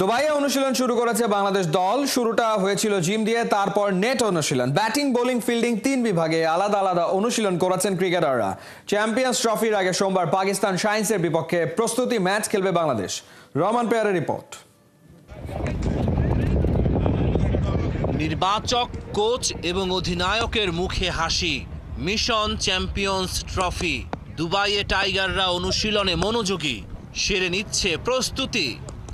দুবাইয়ে অনুশীলন শুরু করেছে বাংলাদেশ দল। শুরুটা হয়েছিল জিম দিয়ে, তারপর নেট অনুশীলন। ব্যাটিং, বোলিং, ফিল্ডিং তিন বিভাগে আলাদা আলাদা অনুশীলন করেছেন ক্রিকেটাররা। চ্যাম্পিয়ন্স ট্রফির আগে সোমবার পাকিস্তান শাইন্সের বিপক্ষে প্রস্তুতি ম্যাচ খেলবে বাংলাদেশ। রহমান পেয়ারের রিপোর্ট। নির্বাচক, কোচ এবং অধিনায়কের মুখে হাসি। Mission champions trophy. দুবাইয়ে টাইগাররা অনুশীলনে মনোযোগী, সেরে নিচ্ছে প্রস্তুতি।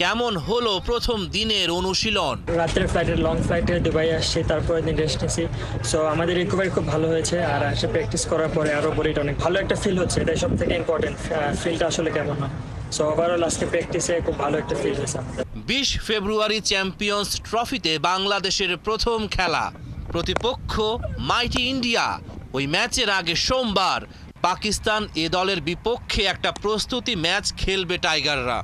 কেমন হলো প্রথম দিনের অনুশীলন? রাতের ফ্লাইটে, লং ফ্লাইটে দুবাই আসছি, তারপরে দিন রেস্ট নিয়েছি। সো আমাদের রিকভারি খুব ভালো হয়েছে, আর আসে প্র্যাকটিস করার পরে আরও বডিটা অনেক ভালো একটা ফিল হচ্ছে। এটাই সব থেকে ইম্পর্টেন্ট, ফিলটা আসলে কেমন হয়। সো ওভারঅল আজকে প্র্যাকটিসে খুব ভালো একটা ফিল হয়েছে। 20 ফেব্রুয়ারি চ্যাম্পিয়ন্স ট্রফিতে বাংলাদেশের প্রথম খেলা, প্রতিপক্ষ মাইটি ইন্ডিয়া। ওই ম্যাচের আগে সোমবার পাকিস্তান এ দলের বিপক্ষে একটা প্রস্তুতি ম্যাচ খেলবে টাইগাররা।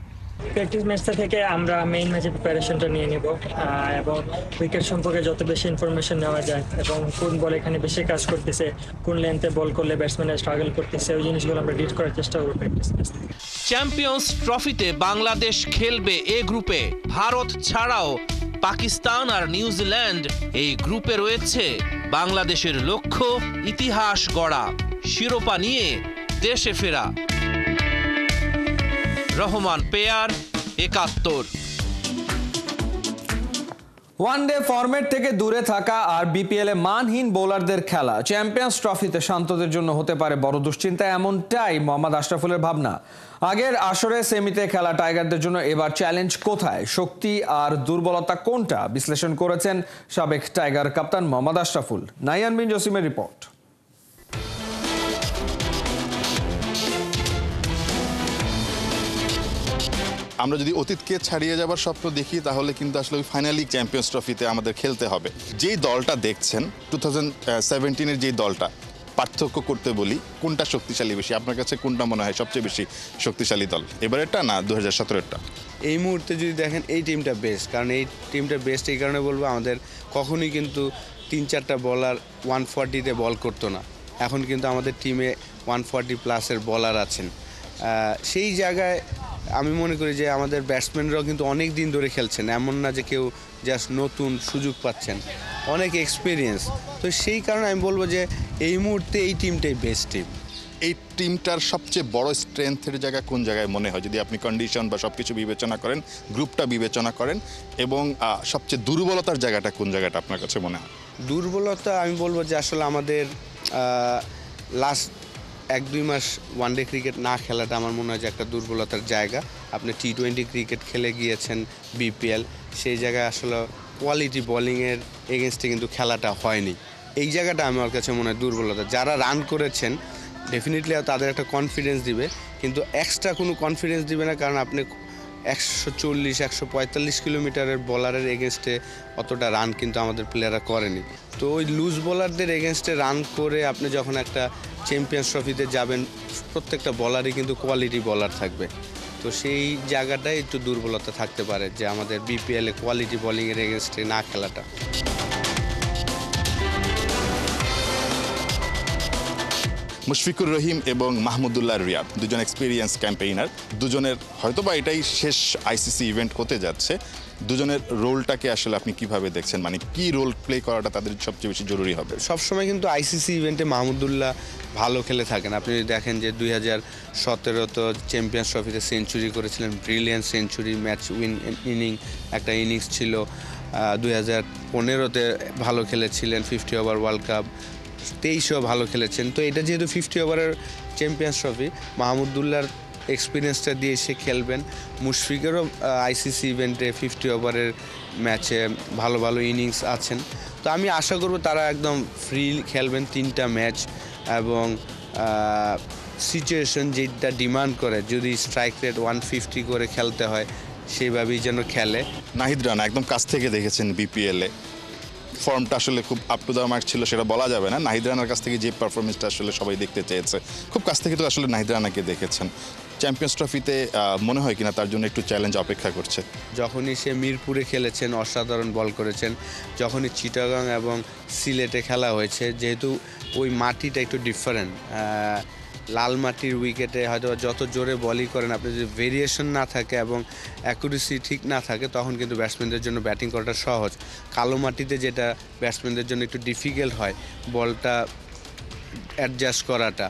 প্র্যাকটিস ম্যাচটা থেকে আমরা মেইন ম্যাচের প্রিপারেশনটা নিয়ে নিব, এবং উইকেট সম্পর্কে যত বেশি ইনফরমেশন নেওয়া যায় এবং কোন বল এখানে বেশি কাজ করতেছে, কোন লেন্থে বল করলে ব্যাটসম্যানরা স্ট্রাগল করতেছে, ওই জিনিসগুলো আমরা ডিট করার চেষ্টা করব প্র্যাকটিস ম্যাচ। চ্যাম্পিয়ন্স ট্রফিতে বাংলাদেশ খেলবে এ গ্রুপে। ভারত ছাড়াও পাকিস্তান আর নিউজিল্যান্ড এই গ্রুপে রয়েছে। বাংলাদেশের লক্ষ্য ইতিহাস গড়া, শিরোপা নিয়ে দেশে ফেরা। রহমান পেয়ার, ৭১। ওয়ানডে ফরম্যাট থেকে দূরে থাকা আর বিপিএল এ মানহীন বোলারদের খেলা চ্যাম্পিয়ন্স ট্রফিতে শান্তদের জন্য হতে পারে বড় দুশ্চিন্তা, এমনটাই মোহাম্মদ আশরাফুলের ভাবনা। আগের আসরে সেমিতে খেলা টাইগারদের জন্য এবার চ্যালেঞ্জ কোথায়, শক্তি আর দুর্বলতা কোনটা, বিশ্লেষণ করেছেন সাবেক টাইগার কাপ্তান মোহাম্মদ আশরাফুল। নাইয়ান বিন জসিমের রিপোর্ট। আমরা যদি অতীতকে ছাড়িয়ে যাবার স্বপ্ন দেখি, তাহলে কিন্তু আসলে ওই ফাইনালি চ্যাম্পিয়ন্স ট্রফিতে আমাদের খেলতে হবে। যেই দলটা দেখছেন 2017-এর যেই দলটা, পার্থক্য করতে বলি, কোনটা শক্তিশালী বেশি? আপনার কাছে কোনটা মনে হয় সবচেয়ে বেশি শক্তিশালী দল, এবারেরটা না 2017-এরটা? এই মুহূর্তে যদি দেখেন এই টিমটা বেস্ট, কারণ এই টিমটা বেস্ট এই কারণে বলবো, আমাদের কখনোই কিন্তু 3-4টা বলার 140-তে বল করতো না। এখন কিন্তু আমাদের টিমে 140 প্লাসের বলার আছেন। সেই জায়গায় আমি মনে করি যে আমাদের ব্যাটসম্যানরাও কিন্তু অনেক দিন ধরে খেলছেন, এমন না যে কেউ জাস্ট নতুন সুযোগ পাচ্ছেন, অনেক এক্সপিরিয়েন্স। তো সেই কারণে আমি বলবো যে এই মুহূর্তে এই টিমটাই বেস্ট টিম। এই টিমটার সবচেয়ে বড় স্ট্রেংথের জায়গা কোন জায়গায় মনে হয়, যদি আপনি কন্ডিশন বা সব কিছু বিবেচনা করেন, গ্রুপটা বিবেচনা করেন, এবং সবচেয়ে দুর্বলতার জায়গাটা কোন জায়গাটা আপনার কাছে মনে হয়? দুর্বলতা আমি বলবো যে আসলে আমাদের লাস্ট 1-2 মাস ওয়ানডে ক্রিকেট না খেলাটা আমার মনে হয় যে একটা দুর্বলতার জায়গা। আপনি T20 ক্রিকেট খেলে গিয়েছেন বিপিএল, সেই জায়গায় আসলে কোয়ালিটি বোলিংয়ের এগেনস্টে কিন্তু খেলাটা হয়নি। এই জায়গাটা আমার কাছে মনে হয় দুর্বলতা। যারা রান করেছেন ডেফিনেটলি তাদের একটা কনফিডেন্স দিবে, কিন্তু এক্সট্রা কোনো কনফিডেন্স দিবে না, কারণ আপনি 140-145 কিলোমিটারের বলারের এগেনস্টে অতটা রান কিন্তু আমাদের প্লেয়াররা করেনি। তো ওই লুজ বোলারদের এগেনস্টে রান করে আপনি যখন একটা চ্যাম্পিয়ন্স ট্রফিতে যাবেন, প্রত্যেকটা বলারই কিন্তু কোয়ালিটি বলার থাকবে। তো সেই জায়গাটাই একটু দুর্বলতা থাকতে পারে, যে আমাদের বিপিএলে কোয়ালিটি বোলিংয়ের এগেনস্টে না খেলাটা। মুশফিকুর রহিম এবং মাহমুদুল্লাহ রিয়াদ, দুজন এক্সপিরিয়েন্স ক্যাম্পেইনার। দুজনের হয়তোবা এটাই শেষ আইসিসি ইভেন্ট হতে যাচ্ছে। দুজনের রোলটাকে আসলে আপনি কিভাবে দেখছেন, মানে কি রোল প্লে করাটা তাদের সবচেয়ে বেশি জরুরি হবে? সবসময় কিন্তু আইসিসি ইভেন্টে মাহমুদুল্লাহ ভালো খেলে থাকেন। আপনি যদি দেখেন যে 2017 চ্যাম্পিয়ন্স ট্রফিতে সেঞ্চুরি করেছিলেন, ব্রিলিয়ান্ট সেঞ্চুরি, ম্যাচ উইন একটা ইনিংস ছিল। 2015-তে ভালো খেলেছিলেন, 50 ওভার ওয়ার্ল্ড কাপ। 23-এও ভালো খেলেছেন। তো এটা যেহেতু 50 ওভারের চ্যাম্পিয়ন্স ট্রফি, মাহমুদুল্লাহর এক্সপিরিয়েন্সটা দিয়ে এসে খেলবেন। মুশফিকেরও আইসিসি ইভেন্টে 50 ওভারের ম্যাচে ভালো ভালো ইনিংস আছেন। তো আমি আশা করব তারা একদম ফ্রি খেলবেন 3টা ম্যাচ, এবং সিচুয়েশন যেটা ডিমান্ড করে, যদি স্ট্রাইক রেট 150 করে খেলতে হয় সেইভাবেই যেন খেলে। নাহিদ রানা একদম কাছ থেকে দেখেছেন বিপিএলে, ফর্মটা আসলে খুব আপ টু দ্য মার্ক ছিল সেটা বলা যাবে না। নাহিদ রানার কাছ থেকে যে পারফরমেন্সটা আসলে সবাই দেখতে চেয়েছে, খুব কাছ থেকে তো আসলে নাহিদ রানাকে দেখেছেন। চ্যাম্পিয়ন্স ট্রফিতে মনে হয় কিনা তার জন্য একটু চ্যালেঞ্জ অপেক্ষা করছে? যখনই সে মিরপুরে খেলেছেন অসাধারণ বল করেছেন, যখনই চিটাগাং এবং সিলেটে খেলা হয়েছে, যেহেতু ওই মাটিটা একটু ডিফারেন্ট, লাল মাটির উইকেটে হয়তো যত জোরে বলই করেন, আপনি যদি ভেরিয়েশন না থাকে এবং অ্যাকুরেসি ঠিক না থাকে তখন কিন্তু ব্যাটসম্যানদের জন্য ব্যাটিং করাটা সহজ। কালো মাটিতে যেটা ব্যাটসম্যানদের জন্য একটু ডিফিকাল্ট হয় বলটা অ্যাডজাস্ট করাটা।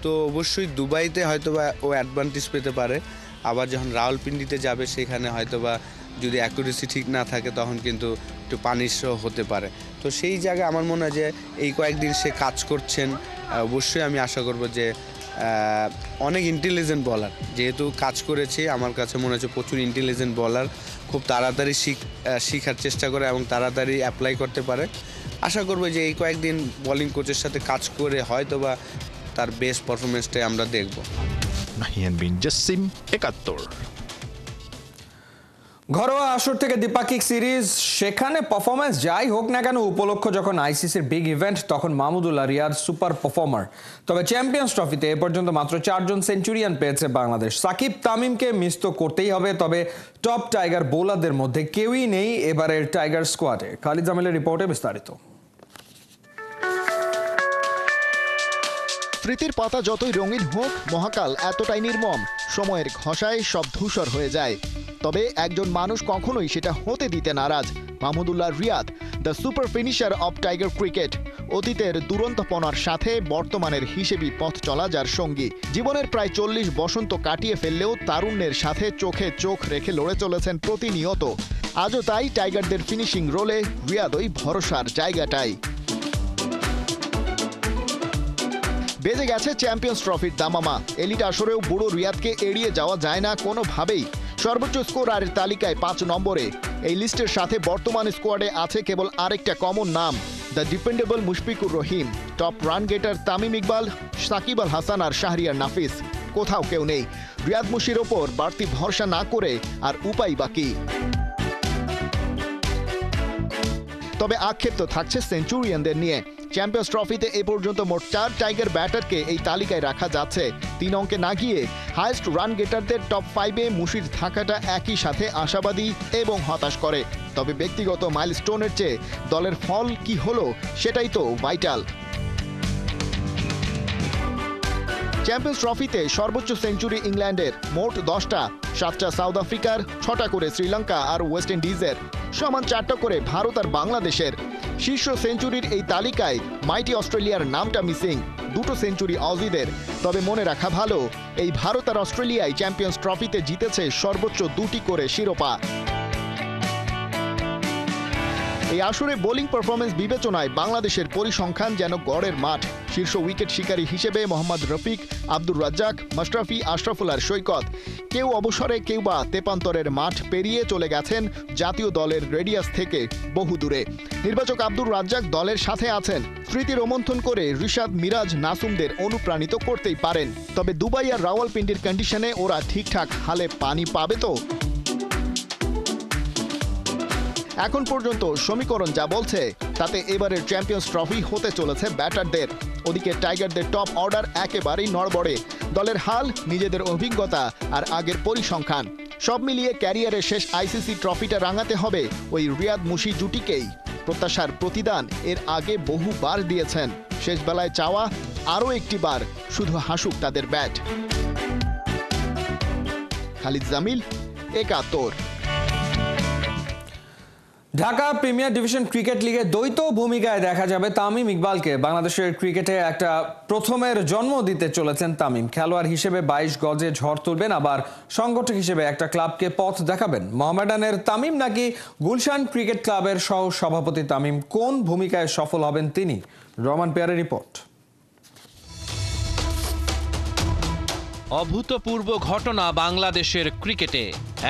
তো অবশ্যই দুবাইতে হয়তোবা ও অ্যাডভান্টেজ পেতে পারে, আবার যখন রাওয়ালপিন্ডিতে যাবে সেখানে হয়তোবা যদি অ্যাকুরেসি ঠিক না থাকে তখন কিন্তু একটু পানিশও হতে পারে। তো সেই জায়গায় আমার মনে হয় যে এই কয়েকদিন সে কাজ করছেন, অবশ্যই আমি আশা করব যে অনেক ইন্টেলিজেন্ট বলার, যেহেতু কাজ করেছে আমার কাছে মনে হচ্ছে প্রচুর ইন্টেলিজেন্ট বলার, খুব তাড়াতাড়ি শিখার চেষ্টা করে এবং তাড়াতাড়ি অ্যাপ্লাই করতে পারে। আশা করব যে এই কয়েকদিন বোলিং কোচের সাথে কাজ করে হয়তোবা তার বেস্ট পারফরমেন্সটাই আমরা দেখব। নাহিয়ান বিন জাসিম, ৭১। ঘরোয়া আসর থেকে দ্বিপাক্ষিক সিরিজ, সেখানে পারফরমেন্স যাই হোক না কেন, উপলক্ষ যখন আইসিসির বিগ ইভেন্ট তখন মাহমুদুল্লাহ রিয়াদ সুপার পারফর্মার। তবে চ্যাম্পিয়ন্স ট্রফিতে এ পর্যন্ত মাত্র 4 জন সেঞ্চুরিয়ান পেয়েছে বাংলাদেশ। সাকিব তামিমকে মিস তো করতেই হবে, তবে টপ টাইগার বোলারদের মধ্যে কেউই নেই এবারের টাইগার স্কোয়াডে। খালিদ জামিলের রিপোর্টে বিস্তারিত। স্মৃতির পাতা যতই রঙিন হোক, মহাকাল এতটাই নির্মম, সময়ের ঘষায় সব ধূসর হয়ে যায়। তবে একজন মানুষ কখনোই সেটা হতে দিতে নারাজ, Mahmudullah Riyad, the super finisher of tiger cricket. অতীতের দুরন্তপনার সাথে বর্তমানের হিসেবি পথ চলা যার সঙ্গী। জীবনের প্রায় 40 বসন্ত কাটিয়ে ফেললেও তারুণ্যের সাথে চোখে চোখ রেখে লড়ে চলেছেন প্রতিনিয়ত। আজও তাই টাইগারদের ফিনিশিং রোলে রিয়াদই ভরসার জায়গাটাই। বেজে গেছে চ্যাম্পিয়ন্স ট্রফির দামামা। এলিট আসরেও বুড়ো রিয়াদকে এড়িয়ে যাওয়া যায় না কোনোভাবেই। সর্বোচ্চ স্কোরারের তালিকায় 5 নম্বরে। এই লিস্টের সাথে বর্তমান স্কোয়াডে আছে কেবল আরেকটা কমন নাম, the dependable Mushfiqur Rahim. Top run getter Tamim Iqbal, Shakib Al Hasan আর শাহরিয়ার নাফিস, কোথাও কেউ নেই। রিয়াদ মুশির ওপর বাড়তি ভরসা না করে আর উপায় বাকি। তবে আক্ষেপ তো থাকছে সেঞ্চুরিয়ানদের নিয়ে। চ্যাম্পিয়ন্স ট্রফিতে এ পর্যন্ত মোট 4 টাইগার ব্যাটারকে এই তালিকায় রাখা যাচ্ছে। 3 অঙ্কে না গিয়ে হাইয়েস্ট রান গেটারদের টপ 5-এ মুশির থাকাটা একই সাথে আশাবাদী এবং হতাশ করে। তবে ব্যক্তিগত মাইলস্টোনের চেয়ে দলের ফল কি হলো সেটাই তো ভাইটাল। চ্যাম্পিয়ন্স ট্রফিতে সর্বোচ্চ সেঞ্চুরি ইংল্যান্ডের, মোট 10টা, 7টা সাউথ আফ্রিকার, 6টা করে শ্রীলঙ্কা আর ওয়েস্ট ইন্ডিজের, সমান 4টা করে ভারত আর বাংলাদেশের। শীর্ষ সেঞ্চুরির এই তালিকায় মাইটি অস্ট্রেলিয়ার নামটা মিসিং, 2টো সেঞ্চুরি অজিদের। তবে মনে রাখা ভালো, এই ভারত আর অস্ট্রেলিয়ায় চ্যাম্পিয়ন্স ট্রফিতে জিতেছে সর্বোচ্চ 2টি করে শিরোপা। এই আসরে বোলিং পারফরমেন্স বিবেচনায় বাংলাদেশের পরিসংখ্যান যেন গড়ের মাঠ। শীর্ষ উইকেট শিকারী হিসেবে মোহাম্মদ রফিক, আব্দুর রাজ্জাক, মাশরাফি, আশরাফুল আর সৈকত। কেউ অবসরে, কেউ বা তেপান্তরের মাঠ পেরিয়ে চলে গেছেন জাতীয় দলের রেডিয়াস থেকে বহু দূরে। নির্বাচক আব্দুর রাজ্জাক দলের সাথে আছেন, স্মৃতি রোমন্থন করে রিশাদ, মিরাজ, নাসুমদের অনুপ্রাণিত করতেই পারেন। তবে দুবাই আর রাওয়ালপিন্ডির কন্ডিশনে ওরা ঠিকঠাক হালে পানি পাবে তো? এখন পর্যন্ত সমীকরণ যা বলছে তাতে এবারের চ্যাম্পিয়ন্স ট্রফি হতে চলেছে ব্যাটারদের। ওদিকে টাইগারদের টপ অর্ডার একেবারেই নড়বড়ে। দলের হাল, নিজেদের অভিজ্ঞতা আর আগের পরিসংখ্যান সব মিলিয়ে ক্যারিয়ারের শেষ আইসিসি ট্রফিটা রাঙাতে হবে ওই রিয়াদ মুশি জুটিকেই। প্রত্যাশার প্রতিদান এর আগে বহুবার দিয়েছেন। শেষ বেলায় চাওয়া আরও একটি বার শুধু হাসুক তাদের bat. Khalid Jamil, ৭১। Dhaka premier division cricket লিগে দ্বৈত ভূমিকায় দেখা যাবে তামিম ইকবালকে। বাংলাদেশের ক্রিকেটে একটা প্রথমের জন্ম দিতে চলেছেন তামিম। খেলোয়াড় হিসেবে 22 গজে ঝড় তুলবেন, আবার সংগঠক হিসেবে একটা ক্লাবকে পথ দেখাবেন। মোহামেডানের তামিম নাকি গুলশান ক্রিকেট ক্লাবের সহ সভাপতি তামিম, কোন ভূমিকায় সফল হবেন তিনি? রহমান পেয়ারের রিপোর্ট। অভূতপূর্ব ঘটনা বাংলাদেশের ক্রিকেটে।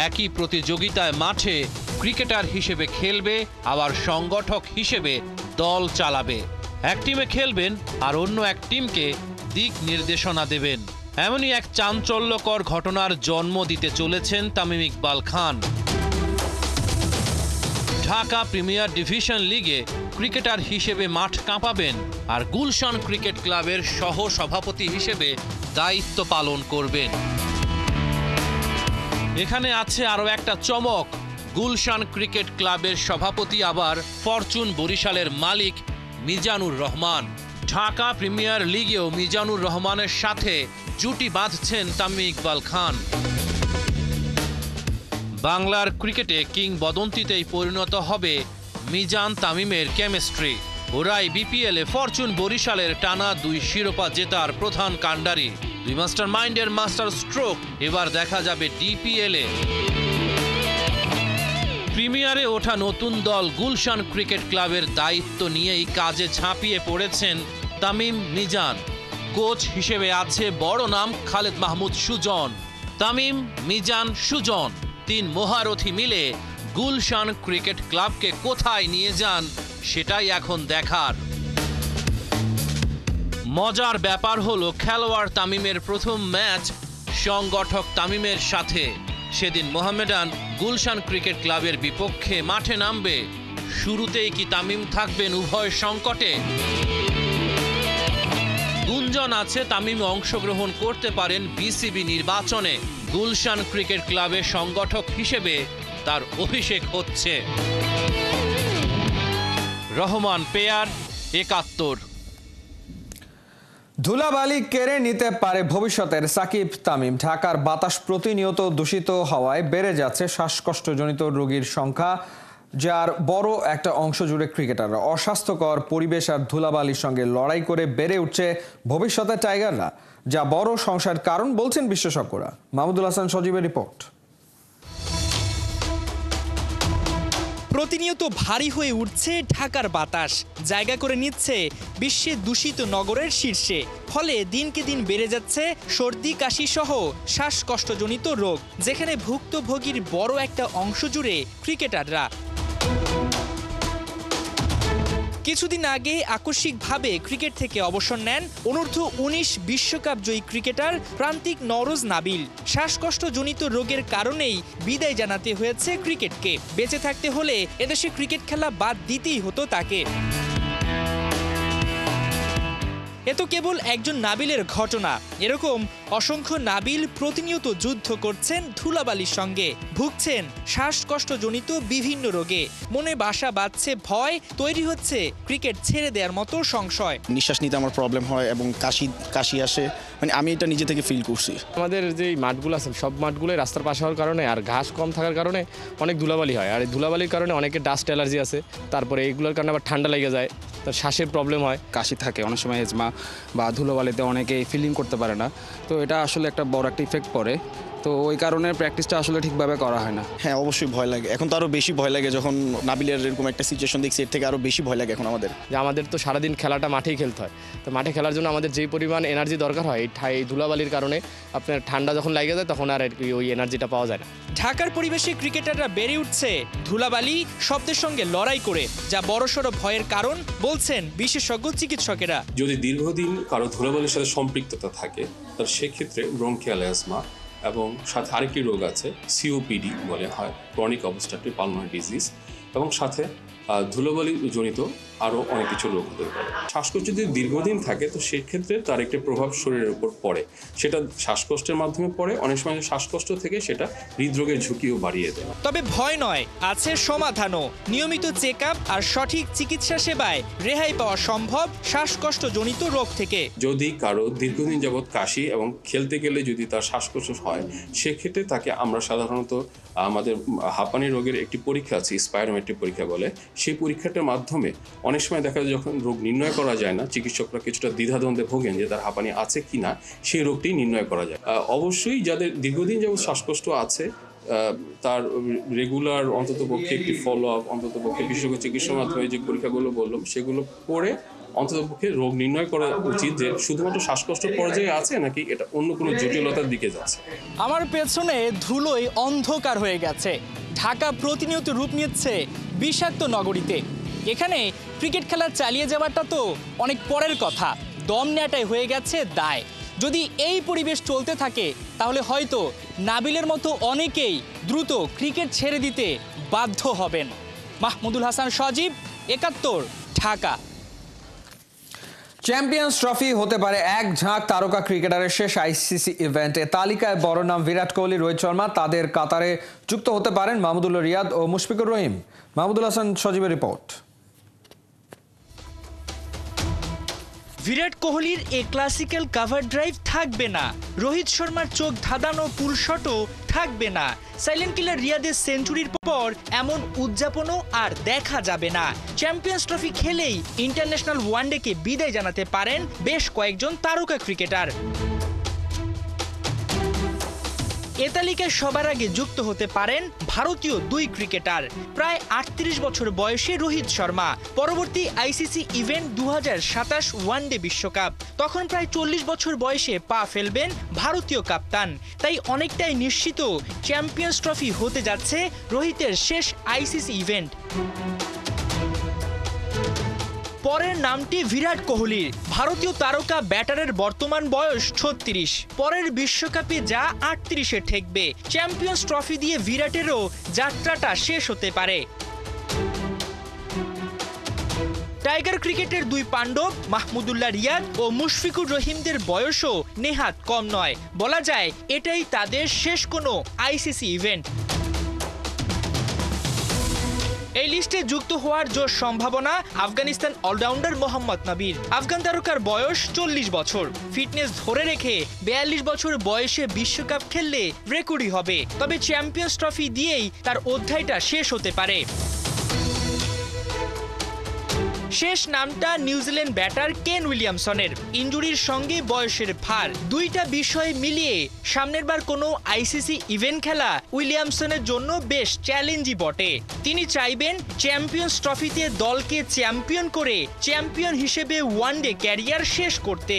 একই প্রতিযোগিতায় মাঠে ক্রিকেটার হিসেবে খেলবে, আবার সংগঠক হিসেবে দল চালাবে। এক টিমে খেলবেন আর অন্য এক টিমকে দিক নির্দেশনা দেবেন। এমনই এক চাঞ্চল্যকর ঘটনার জন্ম দিতে চলেছেন তামিম ইকবাল খান। ঢাকা প্রিমিয়ার ডিভিশন লিগে ক্রিকেটার হিসেবে মাঠ কাঁপাবেন, আর গুলশান ক্রিকেট ক্লাবের সহ সভাপতি হিসেবে দায়িত্ব পালন করবেন। এখানে আছে আরও একটা চমক, গুলশান ক্রিকেট ক্লাবের সভাপতি আবার ফরচুন বরিশালের মালিক মিজানুর রহমান। ঢাকা প্রিমিয়ার লিগেও মিজানুর রহমানের সাথে জুটি বাঁধছেন তামিম ইকবাল খান। বাংলার ক্রিকেটে কিংবদন্তিতেই পরিণত হবে মিজান তামিমের কেমিস্ট্রি। ওরাই বিপিএলে ফরচুন বরিশালের টানা 2 শিরোপা জেতার প্রধান কাণ্ডারি। 2 মাস্টার মাইন্ডের মাস্টার স্ট্রোক এবার দেখা যাবে ডিপিএলে। প্রিমিয়ারে ওঠা নতুন দল গুলশান ক্রিকেট ক্লাবের দায়িত্ব নিয়েই কাজে ঝাঁপিয়ে পড়েছেন তামিম মিজান। কোচ হিসেবে আছে বড় নাম খালেদ মাহমুদ সুজন। তামিম মিজান সুজন 3 মহারথী মিলে গুলশান ক্রিকেট ক্লাবকে কোথায় নিয়ে যান সেটাই এখন দেখার। মজার ব্যাপার হলো খেলোয়াড় তামিমের প্রথম ম্যাচ সংগঠক তামিমের সাথে। সেদিন মোহামেডান গুলশান ক্রিকেট ক্লাবের বিপক্ষে মাঠে নামবে। শুরুতেই কি তামিম থাকবেন উভয় সংকটে? গুঞ্জন আছে তামিম অংশগ্রহণ করতে পারেন বিসিবি নির্বাচনে। গুলশান ক্রিকেট ক্লাবের সংগঠক হিসেবে তার অভিষেক হচ্ছে। রহমান পেয়ার, ৭১। ধুলাবালি কেড়ে নিতে পারে ভবিষ্যতের সাকিব তামিম। ঢাকার বাতাস প্রতিনিয়ত দূষিত হওয়ায় বেড়ে যাচ্ছে শ্বাসকষ্টজনিত রোগীর সংখ্যা, যার বড় একটা অংশ জুড়ে ক্রিকেটাররা। অস্বাস্থ্যকর পরিবেশ আর ধুলাবালির সঙ্গে লড়াই করে বেড়ে উঠছে ভবিষ্যতের টাইগাররা, যা বড় সমস্যার কারণ বলছেন বিশেষজ্ঞরা। মাহমুদুল হাসান সজীবের রিপোর্ট। প্রতিনিয়ত ভারী হয়ে উঠছে ঢাকার বাতাস, জায়গা করে নিচ্ছে বিশ্বে দূষিত নগরের শীর্ষে। ফলে দিনকে দিন বেড়ে যাচ্ছে সর্দি কাশি সহ শ্বাসকষ্টজনিত রোগ, যেখানে ভুক্তভোগীর বড় একটা অংশ জুড়ে ক্রিকেটাররা। কিছুদিন আগে আকস্মিকভাবে ক্রিকেট থেকে অবসর নেন অনূর্ধ্ব-19 বিশ্বকাপ জয়ী ক্রিকেটার প্রান্তিক নওরোজ নাবিল। শ্বাসকষ্টজনিত রোগের কারণেই বিদায় জানাতে হয়েছে ক্রিকেটকে। বেঁচে থাকতে হলে এদেশে ক্রিকেট খেলা বাদ দিতেই হতো তাকে। এ তো কেবল একজন নাবিলের ঘটনা। এরকম অসংখ্য নাবিল প্রতিনিয়ত যুদ্ধ করছেন ধুলাবালির সঙ্গে, ভুগছেন শ্বাসকষ্টজনিত বিভিন্ন রোগে। মনে বাসা বাঁধছে ভয়, তৈরি হচ্ছে ক্রিকেট ছেড়ে দেওয়ার মতো সংশয়। নিঃশ্বাস নিতে আমার প্রবলেম হয় এবং কাশি আসে, মানে আমি এটা নিজে থেকে ফিল করছি। আমাদের যে মাঠগুলো আছে সব মাঠগুলোই রাস্তার পাশে হওয়ার কারণে আর ঘাস কম থাকার কারণে অনেক ধুলাবালি হয়। আর এই ধুলাবালির কারণে অনেকের ডাস্ট অ্যালার্জি আছে, তারপরে এইগুলোর কারণে আবার ঠান্ডা লেগে যায়, তার শ্বাসের প্রবলেম হয়, কাশি থাকে, অনেক সময় হেজমা বা ধুলোবালিতে অনেকেই ফিলিং করতে পারে না। তো এটা আসলে একটা বড় একটা ইফেক্ট পড়ে। তো ওই কারণে প্র্যাকটিসটা আসলে ঠিকভাবে করা হয় না। হ্যাঁ, অবশ্যই ভয় লাগে। এখন তো আরও বেশি ভয় লাগে যখন নাবিলের এরকম একটা সিচুয়েশন দেখছি, এর থেকে আরও বেশি ভয় লাগে এখন আমাদের। যে আমাদের তো সারাদিন খেলাটা মাঠেই খেলতে হয়, তো মাঠে খেলার জন্য আমাদের যেই পরিমাণ এনার্জি দরকার হয় এই ধুলাবালির কারণে আপনার ঠান্ডা যখন লাগে যায় তখন আর ওই এনার্জিটা পাওয়া যায় না। ঢাকার পরিবেশে ক্রিকেটাররা বেড়ে উঠছে ধুলাবালি শব্দের সঙ্গে লড়াই করে, যা বড়সড় ভয়ের কারণ বলছেন বিশেষজ্ঞ চিকিৎসকেরা। যদি দীর্ঘদিন কারো ধুলাবালির সাথে সম্পৃক্ততা থাকে, তার সেক্ষেত্রে ব্রঙ্কিয়াল অ্যাজমা এবং সাথে আরেকটি রোগ আছে সিওপিডি বলে হয়, ক্রনিক অবস্ট্রাকটিভ পালমোনারি ডিজিজ, এবং সাথে ধুলোবালি জনিত আরও অনেক কিছু রোগ হতে পারে। শ্বাসকষ্ট যদি দীর্ঘদিন থাকে তো সেক্ষেত্রে তার একটি প্রভাব শরীরের উপর পড়ে। সেটা শ্বাসকষ্টের মাধ্যমে পড়ে, অনেক সময় শ্বাসকষ্ট থেকে সেটা হৃদরোগের ঝুঁকিও বাড়িয়ে দেয়। তবে ভয় নয়, আছে সমাধানও। নিয়মিত চেক আপ আর সঠিক চিকিৎসা সেবায় রেহাই পাওয়া সম্ভব শ্বাসকষ্টজনিত রোগ থেকে। যদি কারো দীর্ঘদিন যাবৎ কাশি এবং খেলতে গেলে যদি তার শ্বাসকষ্ট হয়, সেক্ষেত্রে তাকে আমরা সাধারণত আমাদের হাঁপানি রোগের একটি পরীক্ষা আছে, স্পাইরোমেট্রি পরীক্ষা বলে, সেই পরীক্ষাটার মাধ্যমে অনেক সময় দেখা যায় যখন রোগ নির্ণয় করা যায় না, চিকিৎসকরা কিছুটা দ্বিধাদ্বন্দ্বে ভোগেন যে তার হাঁপানি আছে কি না, সেই রোগটি নির্ণয় করা যায়। অবশ্যই যাদের দীর্ঘদিন যাবৎ শ্বাসকষ্ট আছে তার রেগুলার অন্ততপক্ষে একটি ফলো আপ, অন্ততপক্ষে বিশেষজ্ঞ চিকিৎসার মাধ্যমে যে পরীক্ষাগুলো বললাম সেগুলো করে অন্ততপক্ষে রোগ নির্ণয় করা উচিত যে শুধুমাত্র শ্বাসকষ্ট পর্যায়ে আছে নাকি এটা অন্য কোনো জটিলতার দিকে যাচ্ছে। আমার পেছনে ধুলোয় অন্ধকার হয়ে গেছে। ঢাকা প্রতিনিয়ত রূপ নিচ্ছে বিষাক্ত নগরীতে। এখানে ক্রিকেট খেলা চালিয়ে যাওয়াটা তো অনেক পরের কথা, দম নেওয়াটাই হয়ে গেছে দায়। যদি এই পরিবেশ চলতে থাকে তাহলে হয়তো নাবিলের মতো অনেকেই দ্রুত ক্রিকেট ছেড়ে দিতে বাধ্য হবেন। মাহমুদুল হাসান সজীব, ৭১, ঢাকা। চ্যাম্পিয়ন্স ট্রফি হতে পারে এক ঝাঁক তারকা ক্রিকেটারের শেষ আইসিসি ইভেন্টে। তালিকায় বড় নাম বিরাট কোহলি, রোহিত শর্মা, তাদের কাতারে যুক্ত হতে পারেন মাহমুদুল্লাহ রিয়াদ ও মুশফিকুর রহিম। মাহমুদুল হাসান সজীবের রিপোর্ট। বিরাট কোহলির এ ক্লাসিক্যাল কাভার ড্রাইভ থাকবে না, রোহিত শর্মার চোখ ধাঁধানো পুল শটও থাকবে না, সাইলেন্ট কিলার রিয়াদের সেঞ্চুরির পর এমন উদযাপনও আর দেখা যাবে না। চ্যাম্পিয়ন্স ট্রফি খেলেই ইন্টারন্যাশনাল ওয়ানডেকে বিদায় জানাতে পারেন বেশ কয়েকজন তারকা ক্রিকেটার। এ তালিকায় সবার আগে যুক্ত হতে পারেন ভারতীয় দুই ক্রিকেটার। প্রায় ৩৮ বছর বয়সে রোহিত শর্মা, পরবর্তী আইসিসি ইভেন্ট ২০২৭ ওয়ানডে বিশ্বকাপ, তখন প্রায় ৪০ বছর বয়সে পা ফেলবেন ভারতীয় কাপ্তান। তাই অনেকটাই নিশ্চিত চ্যাম্পিয়ন্স ট্রফি হতে যাচ্ছে রোহিতের শেষ আইসিসি ইভেন্ট। পরের নামটি বিরাট কোহলির। ভারতীয় তারকা ব্যাটারের বর্তমান বয়স ৩৬, পরের বিশ্বকাপে যা ৩৮-এ ঠেকবে। চ্যাম্পিয়ন্স ট্রফি দিয়ে বিরাটেরও যাত্রাটা শেষ হতে পারে। টাইগার ক্রিকেটের দুই পাণ্ডব মাহমুদুল্লাহ রিয়াদ ও মুশফিকুর রহিমদের বয়সও নেহাত কম নয়। বলা যায় এটাই তাদের শেষ কোনো আইসিসি ইভেন্ট। এই লিস্টে যুক্ত হওয়ার জোর সম্ভাবনা আফগানিস্তান অলরাউন্ডার মোহাম্মদ নাবির। আফগান তারকার বয়স ৪০ বছর, ফিটনেস ধরে রেখে ৪২ বছর বয়সে বিশ্বকাপ খেললে রেকর্ডই হবে। তবে চ্যাম্পিয়ন্স ট্রফি দিয়েই তার অধ্যায়টা শেষ হতে পারে। শেষ নামটা নিউজিল্যান্ড ব্যাটার কেন উইলিয়ামসনের। ইনজুরির সঙ্গে বয়সের ভার, দুইটা বিষয় মিলিয়ে সামনের বার কোনো আইসিসি ইভেন্ট খেলা উইলিয়ামসনের জন্য বেশ চ্যালেঞ্জই বটে। তিনি চাইবেন চ্যাম্পিয়ন্স ট্রফিতে দলকে চ্যাম্পিয়ন করে চ্যাম্পিয়ন হিসেবে ওয়ানডে ক্যারিয়ার শেষ করতে।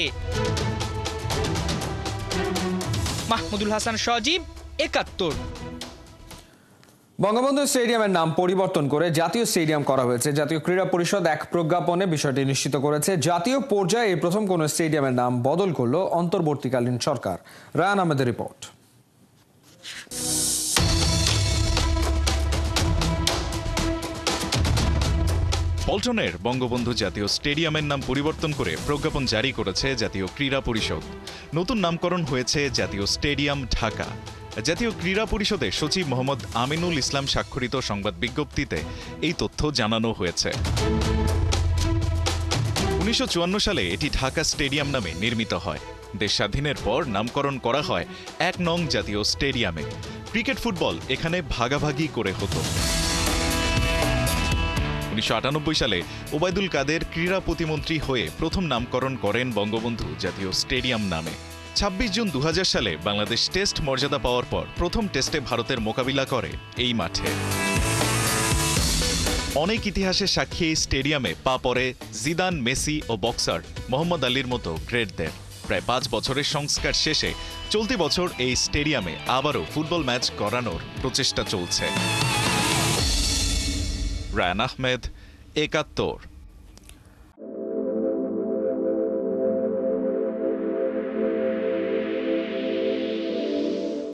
মাহমুদুল হাসান সজীব, ৭১। বঙ্গবন্ধু স্টেডিয়ামের নাম পরিবর্তন করে জাতীয় স্টেডিয়াম করা হয়েছে। জাতীয় ক্রীড়া পরিষদ এক প্রজ্ঞাপনে বিষয়টি নিশ্চিত করেছে। জাতীয় পর্যায়ে এই প্রথম কোন স্টেডিয়ামের নাম বদল করল অন্তর্বর্তীকালীন সরকার। রায়ান আহমেদের রিপোর্ট। পল্টনের বঙ্গবন্ধু জাতীয় স্টেডিয়ামের নাম পরিবর্তন করে প্রজ্ঞাপন জারি করেছে জাতীয় ক্রীড়া পরিষদ। নতুন নামকরণ হয়েছে জাতীয় স্টেডিয়াম ঢাকা। জাতীয় ক্রীড়া পরিষদের সচিব মোহাম্মদ আমিনুল ইসলাম স্বাক্ষরিত সংবাদ বিজ্ঞপ্তিতে এই তথ্য জানানো হয়েছে। ১৯৫৪ সালে এটি ঢাকা স্টেডিয়াম নামে নির্মিত হয়। দেশ স্বাধীনের পর নামকরণ করা হয় ১ নং জাতীয় স্টেডিয়ামে। ক্রিকেট ফুটবল এখানে ভাগাভাগি করে হতো। ১৯৯৮ সালে ওবায়দুল কাদের ক্রীড়া প্রতিমন্ত্রী হয়ে প্রথম নামকরণ করেন বঙ্গবন্ধু জাতীয় স্টেডিয়াম নামে। ২৬ জুন ২০০০ সালে বাংলাদেশ টেস্ট মর্যাদা পাওয়ার পর প্রথম টেস্টে ভারতের মোকাবিলা করে এই মাঠে। অনেক ইতিহাসের সাক্ষী এই স্টেডিয়ামে পা পড়ে জিদান, মেসি ও বক্সার মোহাম্মদ আলীর মতো গ্রেটদের। প্রায় ৫ বছরের সংস্কার শেষে চলতি বছর এই স্টেডিয়ামে আবারও ফুটবল ম্যাচ করানোর প্রচেষ্টা চলছে। রায়ান আহমেদ, ৭১।